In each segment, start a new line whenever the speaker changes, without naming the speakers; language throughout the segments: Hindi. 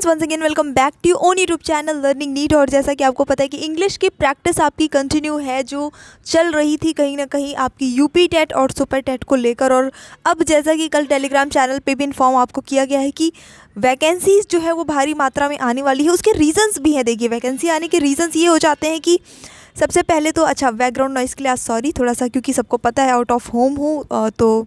Friends, once again welcome back to own YouTube channel learning NEET. और जैसा कि आपको पता है कि इंग्लिश की प्रैक्टिस आपकी कंटिन्यू है, जो चल रही थी कहीं ना कहीं आपकी यूपी टेट और सुपर टेट को लेकर। और अब जैसा कि कल टेलीग्राम चैनल पे भी इन्फॉर्म आपको किया गया है कि वैकेंसीज़ जो है वो भारी मात्रा में आने वाली है। उसके रीजंस भी हैं। देखिए, वैकेंसी आने के रीजंस ये हो जाते हैं कि सबसे पहले तो बैकग्राउंड नॉइज़ के लिए आज सॉरी थोड़ा सा, क्योंकि सबको पता है आउट ऑफ होम हूँ, तो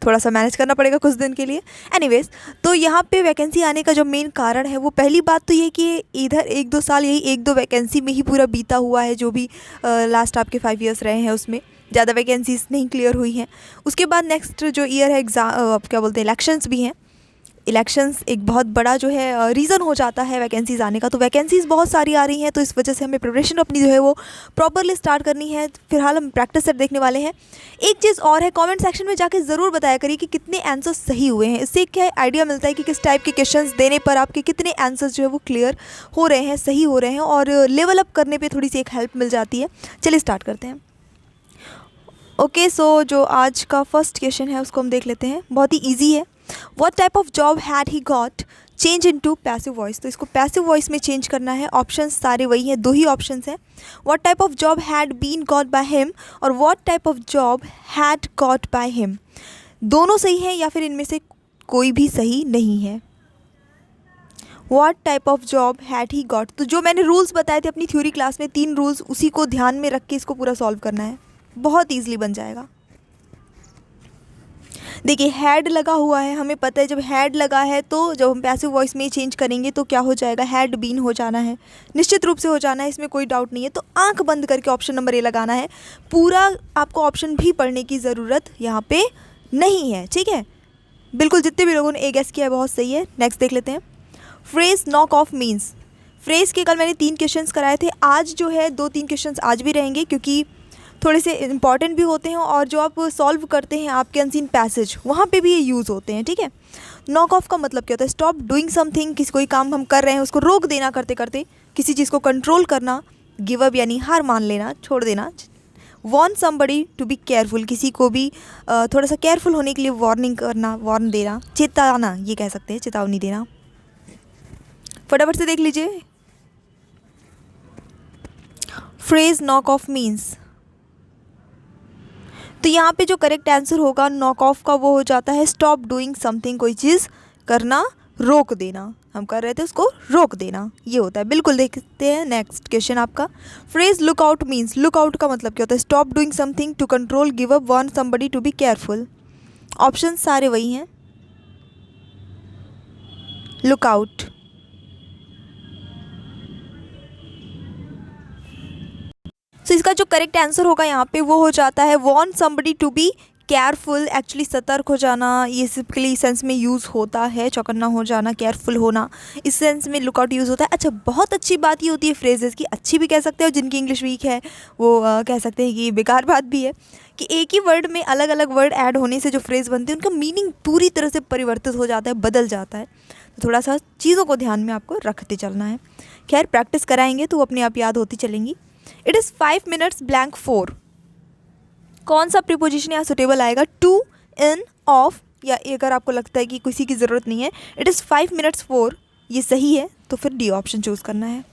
थोड़ा सा मैनेज करना पड़ेगा कुछ दिन के लिए। एनीवेज, तो यहाँ पे वैकेंसी आने का जो मेन कारण है वो पहली बात तो ये कि इधर 1-2 साल यही 1-2 वैकेंसी में ही पूरा बीता हुआ है। जो भी लास्ट आपके 5 इयर्स रहे हैं उसमें ज़्यादा वैकेंसीज नहीं क्लियर हुई हैं। उसके बाद नेक्स्ट जो ईयर है एग्ज़ाम क्या बोलते हैं, इलेक्शंस भी हैं। इलेक्शंस एक बहुत बड़ा जो है रीज़न हो जाता है वैकेंसीज़ आने का। तो वैकेंसीज़ बहुत सारी आ रही हैं, तो इस वजह से हमें प्रिपरेशन अपनी जो है वो प्रॉपरली स्टार्ट करनी है। फिलहाल हम प्रैक्टिस सेट देखने वाले हैं। एक चीज़ और है, कमेंट सेक्शन में जाके ज़रूर बताया करिए कि कितने आंसर्स सही हुए हैं। इससे क्या आइडिया मिलता है कि किस टाइप के क्वेश्चंस देने पर आपके कितने आंसर्स जो है वो क्लियर हो रहे हैं, सही हो रहे हैं, और लेवल अप करने पर थोड़ी सी एक हेल्प मिल जाती है। चलिए स्टार्ट करते हैं। ओके, सो जो आज का फर्स्ट क्वेश्चन है उसको हम देख लेते हैं। बहुत ही ईजी है। What type of job had he got change into passive voice? तो इसको पैसिव वॉइस में चेंज करना है। ऑप्शंस सारे वही हैं, 2 ही ऑप्शंस हैं। What type of job had been got by him और what type of job had got by him? दोनों सही हैं या फिर इनमें से कोई भी सही नहीं है। What type of job had he got? तो जो मैंने रूल्स बताए थे अपनी थ्योरी क्लास में, 3 रूल्स, उसी को ध्यान में रख के इसको पूरा सॉल्व करना है। बहुत ईजिली बन जाएगा। देखिए, हैड लगा हुआ है, हमें पता है जब हैड लगा है तो जब हम पैसिव वॉइस में चेंज करेंगे तो क्या हो जाएगा, हैड बीन हो जाना है, निश्चित रूप से हो जाना है, इसमें कोई डाउट नहीं है। तो आंख बंद करके ऑप्शन नंबर ए लगाना है। पूरा आपको ऑप्शन भी पढ़ने की ज़रूरत यहाँ पे नहीं है, ठीक है। बिल्कुल जितने भी लोगों ने ए गेस किया है बहुत सही है। नेक्स्ट देख लेते हैं। Phrase knock off means. Phrase के कल मैंने 3 क्वेश्चंस कराए थे, आज जो है 2-3 क्वेश्चंस आज भी रहेंगे, क्योंकि थोड़े से इंपॉर्टेंट भी होते हैं और जो आप सॉल्व करते हैं आपके अनसीन पैसेज, वहाँ पे भी ये यूज़ होते हैं, ठीक है। नॉक ऑफ का मतलब क्या होता है, स्टॉप डूइंग समथिंग, किसी कोई काम हम कर रहे हैं उसको रोक देना करते करते, किसी चीज़ को कंट्रोल करना, गिव अप यानी हार मान लेना, छोड़ देना। Warn somebody to be careful, किसी को भी थोड़ा सा केयरफुल होने के लिए वार्निंग करना, वार्न देना, चेताना, ये कह सकते हैं, चेतावनी देना। फटाफट से देख लीजिए फ्रेज नॉक ऑफ मीन्स। तो यहाँ पे जो करेक्ट आंसर होगा नॉक ऑफ का वो हो जाता है स्टॉप डूइंग समथिंग, कोई चीज़ करना रोक देना, हम कर रहे थे उसको रोक देना, ये होता है। बिल्कुल देखते हैं नेक्स्ट क्वेश्चन आपका। Phrase look out means, look out का मतलब क्या होता है, stop doing something, to control, give up, warn somebody, to be careful. Option सारे वही हैं। Look out. तो इसका जो करेक्ट आंसर होगा यहाँ पे वो हो जाता है warn somebody to be careful. Actually सतर्क हो जाना, ये सिंपली सेंस में यूज़ होता है, चौकन्ना हो जाना, केयरफुल होना, इस सेंस में लुकआउट यूज़ होता है। अच्छा, बहुत अच्छी बात ये होती है फ्रेजेस की, अच्छी भी कह सकते हो, जिनकी इंग्लिश वीक है वो कह सकते हैं कि बेकार बात भी है, कि एक ही वर्ड में अलग अलग वर्ड ऐड होने से जो फ्रेज़ बनते हैं उनका मीनिंग पूरी तरह से परिवर्तित हो जाता है, बदल जाता है। तो थोड़ा सा चीज़ों को ध्यान में आपको रखते चलना है। खैर, प्रैक्टिस कराएंगे तो अपने आप याद होती चलेंगी। इट इज़ 5 minutes blank 4, कौन सा प्रीपोजिशन यहाँ सुटेबल आएगा, टू, इन, ऑफ, या अगर आपको लगता है कि किसी की ज़रूरत नहीं है, इट इज़ 5 minutes 4 ये सही है, तो फिर डी ऑप्शन चूज़ करना है।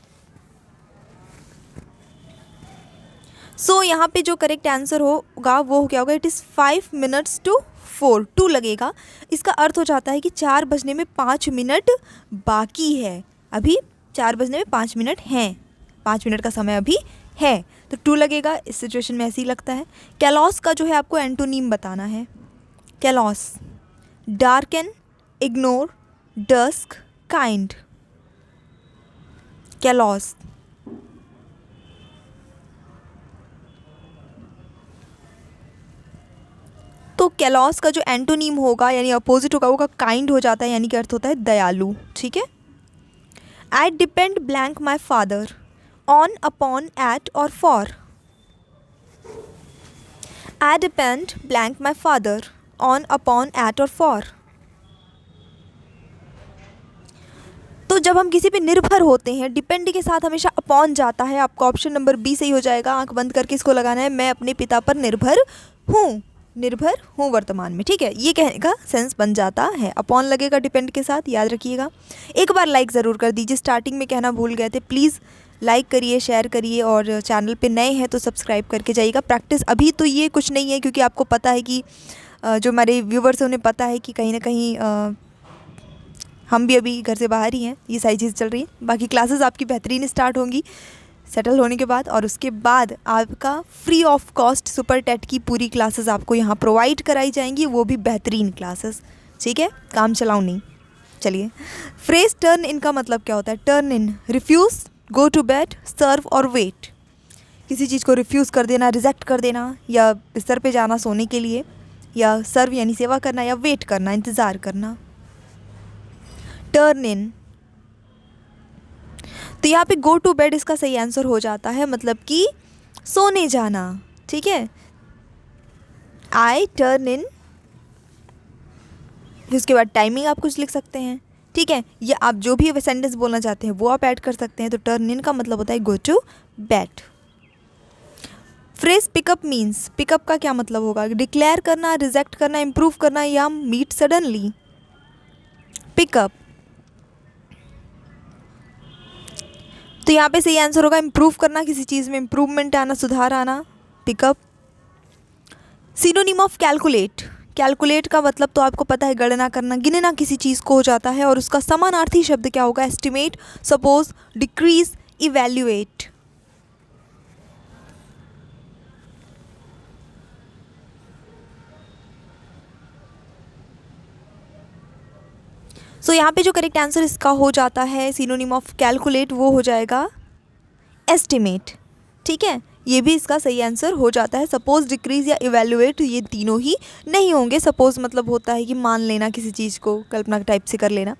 सो यहाँ पे जो करेक्ट आंसर होगा वो क्या होगा, इट इज़ 5 minutes to 4, 2 लगेगा। इसका अर्थ हो जाता है कि 4 बजने में 5 मिनट बाकी है, अभी 4 बजने में 5 मिनट हैं, 5 मिनट का समय अभी है, तो 2 लगेगा। इस सिचुएशन में ऐसे ही लगता है। कैलॉस का जो है आपको एंटोनीम बताना है। कैलॉस, डार्कन, इग्नोर, डस्क, काइंड। कैलॉस, तो कैलॉस का जो एंटोनीम होगा यानी अपोजिट होगा वो काइंड हो जाता है, यानी कि अर्थ होता है दयालु, ठीक है। I depend blank my father, on, upon, at or for. I depend blank my father on, upon, at or for. तो जब हम किसी पे निर्भर होते हैं, डिपेंड के साथ हमेशा अपॉन जाता है। आपका ऑप्शन नंबर बी सही हो जाएगा। आंख बंद करके इसको लगाना है, मैं अपने पिता पर निर्भर हूँ। निर्भर हूँ वर्तमान में, ठीक है। ये कहने का सेंस बन जाता है। अपॉन लगेगा डिपेंड के साथ, याद रखिएगा। एक बार लाइक ज़रूर कर दीजिए, स्टार्टिंग में कहना भूल गए थे। प्लीज़ लाइक करिए, शेयर करिए, और चैनल पे नए हैं तो सब्सक्राइब करके जाइएगा। प्रैक्टिस अभी तो ये कुछ नहीं है, क्योंकि आपको पता है कि जो हमारे व्यूवर्स हैं उन्हें पता है कि कहीं ना कहीं हम भी अभी घर से बाहर ही हैं, ये सारी चीज़ चल रही है। बाकी क्लासेस आपकी बेहतरीन स्टार्ट होंगी सेटल होने के बाद, और उसके बाद आपका free of cost super TET की पूरी क्लासेस आपको यहाँ प्रोवाइड कराई जाएंगी, वो भी बेहतरीन क्लासेस, ठीक है। काम चलाऊँ नहीं। चलिए, फ्रेज टर्न इन का मतलब क्या होता है? Turn in, refuse, go to bed, serve और वेट। किसी चीज़ को रिफ्यूज़ कर देना, रिजेक्ट कर देना, या बिस्तर पे जाना सोने के लिए, या सर्व यानी सेवा करना, या वेट करना, इंतज़ार करना। टर्न इन, तो यहाँ पे गो टू बेड इसका सही आंसर हो जाता है, मतलब कि सोने जाना, ठीक है। आई टर्न इन, फिर उसके बाद टाइमिंग आप कुछ लिख सकते हैं, ठीक है। या आप जो भी सेंटेंस बोलना चाहते हैं वो आप ऐड कर सकते हैं। तो टर्न इन का मतलब होता है go to bed. Phrase pick up means, pick up का क्या मतलब होगा? डिक्लेयर करना, रिजेक्ट करना, इम्प्रूव करना, या मीट सडनली। पिकअप, तो यहाँ पे सही आंसर होगा इम्प्रूव करना, किसी चीज़ में इम्प्रूवमेंट आना, सुधार आना, pickup. Synonym of calculate, calculate का मतलब तो आपको पता है गणना करना, गिनना किसी चीज़ को हो जाता है, और उसका समानार्थी शब्द क्या होगा? Estimate, suppose, decrease, evaluate. So यहाँ पे जो करेक्ट आंसर इसका हो जाता है सिनोनिम ऑफ कैलकुलेट, वो हो जाएगा एस्टिमेट, ठीक है। ये भी इसका सही आंसर हो जाता है। सपोज, डिक्रीज या इवैल्यूएट ये तीनों ही नहीं होंगे। सपोज मतलब होता है कि मान लेना किसी चीज़ को, कल्पना टाइप से कर लेना,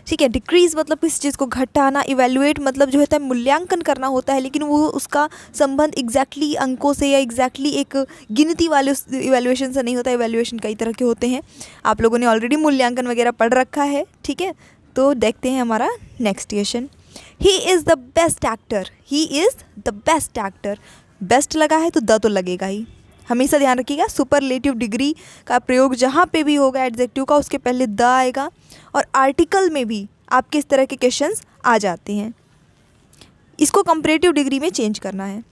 ठीक है। डिक्रीज मतलब किसी चीज़ को घटाना, इवैल्यूएट मतलब जो होता है मूल्यांकन करना होता है, लेकिन वो उसका संबंध एग्जैक्टली अंकों से या एग्जैक्टली एक गिनती वाले इवैल्यूएशन से नहीं होता। इवैल्यूएशन कई तरह के होते हैं, आप लोगों ने ऑलरेडी मूल्यांकन वगैरह पढ़ रखा है, ठीक है। तो देखते हैं हमारा next question. He is the best actor, he is the best actor. Best लगा है तो द तो लगेगा ही, हमेशा ध्यान रखिएगा। सुपरलेटिव डिग्री का प्रयोग जहाँ पे भी होगा एडजेक्टिव का, उसके पहले द आएगा। और आर्टिकल में भी आपके इस तरह के क्वेश्चंस आ जाते हैं, इसको कंपैरेटिव डिग्री में चेंज करना है।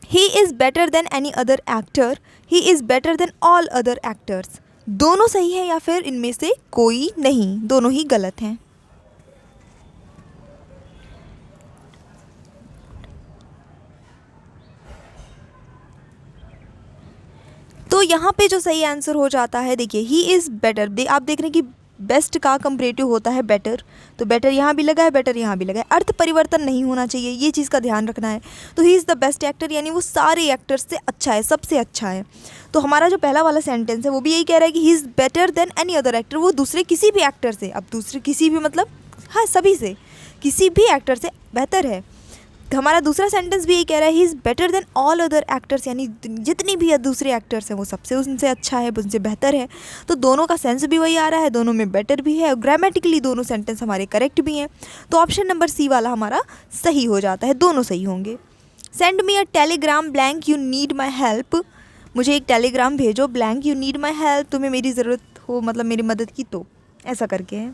He is better than any other actor, he is better than all other actors. दोनों सही है या फिर इनमें से कोई नहीं? दोनों ही गलत हैं। तो यहाँ पे जो सही आंसर हो जाता है, देखिए ही इज़ बेटर, आप देख रहे हैं कि बेस्ट का कंपैरेटिव होता है बेटर, तो बेटर यहाँ भी लगा है, बेटर यहाँ भी लगा है। अर्थ परिवर्तन नहीं होना चाहिए, ये चीज़ का ध्यान रखना है। तो he is the best actor यानी वो सारे एक्टर्स से अच्छा है, सबसे अच्छा है। तो हमारा जो पहला वाला सेंटेंस है वो भी यही कह रहा है कि he is better than any other actor, वो दूसरे किसी भी एक्टर से, अब दूसरे किसी भी मतलब हाँ सभी से, किसी भी एक्टर से बेहतर है। हमारा दूसरा सेंटेंस भी यही कह रहा है he is better than all other actors, यानी जितनी भी दूसरे एक्टर्स हैं वो सबसे उनसे अच्छा है, उनसे बेहतर है। तो दोनों का सेंस भी वही आ रहा है, दोनों में बेटर भी है, और ग्रामेटिकली दोनों सेंटेंस हमारे करेक्ट भी हैं। तो ऑप्शन नंबर सी वाला हमारा सही हो जाता है, दोनों सही होंगे। Send me a Telegram blank you need my help, मुझे एक टेलीग्राम भेजो blank you need my help, तुम्हें मेरी ज़रूरत हो, मतलब मेरी मदद की, तो ऐसा करके है।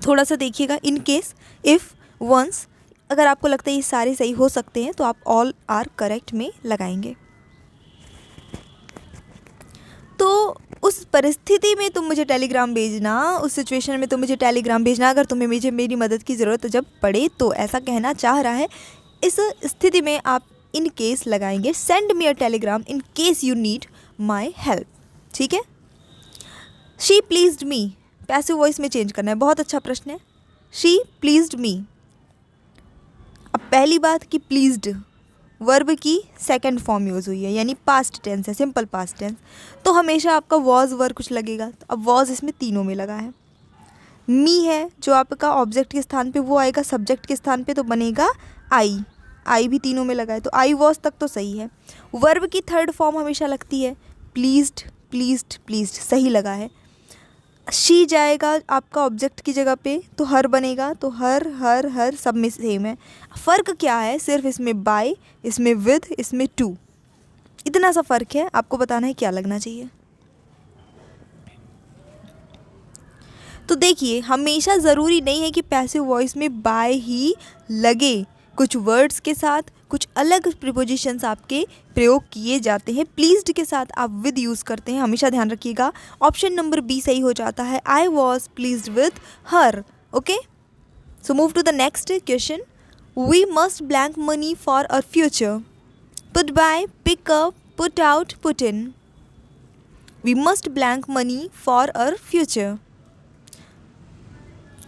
थोड़ा सा देखिएगा, इन केस, इफ़, वंस, अगर आपको लगता है ये सारे सही हो सकते हैं तो आप ऑल आर करेक्ट में लगाएंगे। तो उस परिस्थिति में तुम मुझे टेलीग्राम भेजना, उस सिचुएशन में तुम मुझे टेलीग्राम भेजना अगर तुम्हें मुझे मेरी मदद की ज़रूरत जब पड़े, तो ऐसा कहना चाह रहा है। इस स्थिति में आप इन केस लगाएंगे send me a Telegram in case you need my help, ठीक है। She pleased me, passive voice में चेंज करना है, बहुत अच्छा प्रश्न है। शी प्लीज्ड मी, अब पहली बात कि प्लीज्ड वर्ब की सेकंड फॉर्म यूज़ हुई है, यानी पास्ट टेंस है, सिंपल पास्ट टेंस, तो हमेशा आपका वॉज वर्ब कुछ लगेगा। तो अब वॉज इसमें तीनों में लगा है। मी है जो आपका ऑब्जेक्ट के स्थान पे, वो आएगा सब्जेक्ट के स्थान पे, तो बनेगा आई, आई भी तीनों में लगा है, तो आई वॉज तक तो सही है। वर्ब की थर्ड फॉर्म हमेशा लगती है, प्लीज्ड, प्लीज्ड, प्लीज्ड सही लगा है। शी जाएगा आपका ऑब्जेक्ट की जगह पे, तो हर बनेगा, तो हर हर हर सब में सेम है। फ़र्क क्या है? सिर्फ इसमें बाय, इसमें विद, इसमें टू, इतना सा फ़र्क है, आपको बताना है क्या लगना चाहिए। तो देखिए, हमेशा ज़रूरी नहीं है कि पैसिव वॉइस में बाय ही लगे। कुछ वर्ड्स के साथ कुछ अलग प्रीपोजिशंस आपके प्रयोग किए जाते हैं। प्लीज्ड के साथ आप विद यूज़ करते हैं, हमेशा ध्यान रखिएगा। ऑप्शन नंबर बी सही हो जाता है, I was pleased with her. Okay, so move to the next question. We must blank money for our future. Put by, pick up, put out, put in. We must blank money for our future.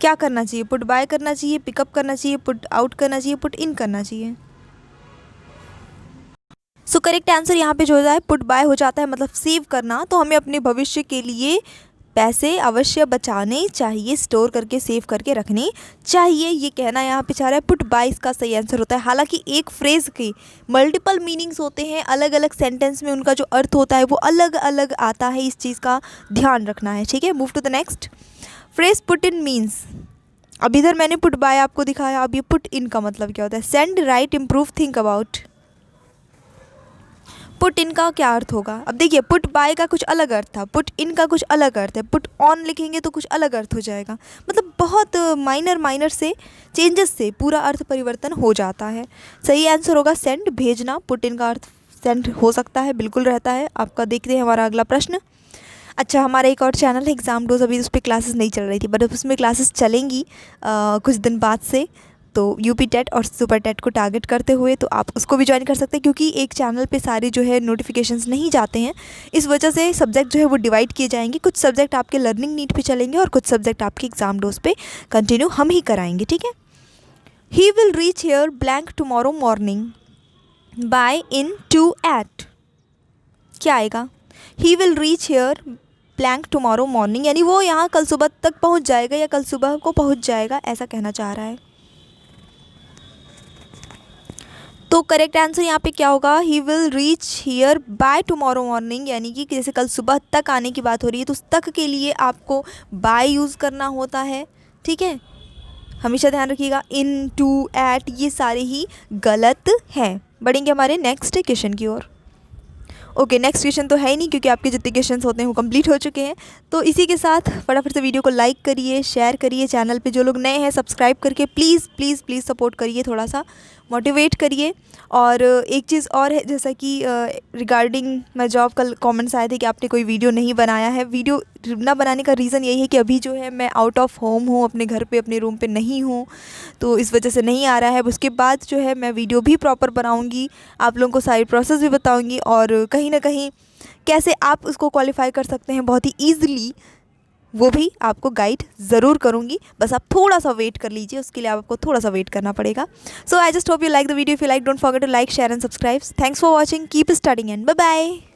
क्या करना चाहिए? पुट बाय करना चाहिए, पिकअप करना चाहिए, पुट आउट करना चाहिए, पुट इन करना चाहिए। सो करेक्ट आंसर यहाँ पे जो होता है पुट बाय हो जाता है, मतलब सेव करना। तो हमें अपने भविष्य के लिए पैसे अवश्य बचाने चाहिए, स्टोर करके सेव करके रखने चाहिए, ये कहना यहाँ पे चाह रहा है। पुट बाय इसका सही आंसर होता है। हालांकि एक फ्रेज़ के मल्टीपल मीनिंग्स होते हैं, अलग अलग सेंटेंस में उनका जो अर्थ होता है वो अलग अलग आता है, इस चीज़ का ध्यान रखना है, ठीक है। Move to the next phrase. Put in means, अब इधर मैंने पुट बाय आपको दिखाया, अब ये पुट इन का मतलब क्या होता है? Send, right, improve, think about. Put in का क्या अर्थ होगा? अब देखिए, पुट बाय का कुछ अलग अर्थ था, पुट इन का कुछ अलग अर्थ है, पुट ऑन लिखेंगे तो कुछ अलग अर्थ हो जाएगा। मतलब बहुत माइनर से चेंजेस से पूरा अर्थ परिवर्तन हो जाता है। सही आंसर होगा सेंड, भेजना। पुट इन का अर्थ सेंड हो सकता है, बिल्कुल रहता है आपका। देखते हैं हमारा अगला प्रश्न। अच्छा, हमारा एक और चैनल है एग्ज़ाम डोज, अभी उस पर क्लासेस नहीं चल रही थी, बट उसमें क्लासेस चलेंगी कुछ दिन बाद से। तो यूपी टेट और सुपर टेट को टारगेट करते हुए तो आप उसको भी ज्वाइन कर सकते हैं, क्योंकि एक चैनल पे सारे जो है नोटिफिकेशंस नहीं जाते हैं। इस वजह से सब्जेक्ट जो है वो डिवाइड किए जाएंगे। कुछ सब्जेक्ट आपके लर्निंग नीड पे चलेंगे और कुछ सब्जेक्ट आपके एग्ज़ाम डोज पे कंटिन्यू हम ही कराएंगे, ठीक है। He will reach here blank tomorrow morning by in to at. क्या आएगा? He will reach here blank tomorrow morning, यानी वो यहाँ कल सुबह तक पहुँच जाएगा या कल सुबह को पहुँच जाएगा, ऐसा कहना चाह रहा है। तो करेक्ट आंसर यहाँ पे क्या होगा? ही will reach here by tomorrow morning, यानी कि जैसे कल सुबह तक आने की बात हो रही है तो उस तक के लिए आपको बाय यूज़ करना होता है, ठीक है। हमेशा ध्यान रखिएगा, इन, टू, एट ये सारे ही गलत हैं। बढ़ेंगे हमारे नेक्स्ट क्वेश्चन की ओर। ओके, नेक्स्ट क्वेश्चन तो है ही नहीं, क्योंकि आपके जितने क्वेश्चन होते हैं वो कंप्लीट हो चुके हैं। तो इसी के साथ फटाफट से वीडियो को लाइक करिए, शेयर करिए, चैनल पे जो लोग नए हैं सब्सक्राइब करके प्लीज़ प्लीज़ प्लीज़ सपोर्ट करिए, थोड़ा सा मोटिवेट करिए। और एक चीज़ और है, जैसा कि रिगार्डिंग मैं जॉब, कल कमेंट्स आए थे कि आपने कोई वीडियो नहीं बनाया है। वीडियो ना बनाने का रीज़न यही है कि अभी जो है मैं आउट ऑफ होम हूँ, अपने घर पे अपने रूम पे नहीं हूँ, तो इस वजह से नहीं आ रहा है। उसके बाद जो है मैं वीडियो भी प्रॉपर बनाऊँगी, आप लोगों को सारी प्रोसेस भी बताऊँगी, और कहीं ना कहीं कैसे आप उसको क्वालिफाई कर सकते हैं बहुत ही ईजिली, वो भी आपको गाइड ज़रूर करूँगी। बस आप थोड़ा सा वेट कर लीजिए, उसके लिए आपको थोड़ा सा वेट करना पड़ेगा। So I just hope you like the video. If you like, don't forget to like, share and subscribe. Thanks for watching, keep studying and bye bye.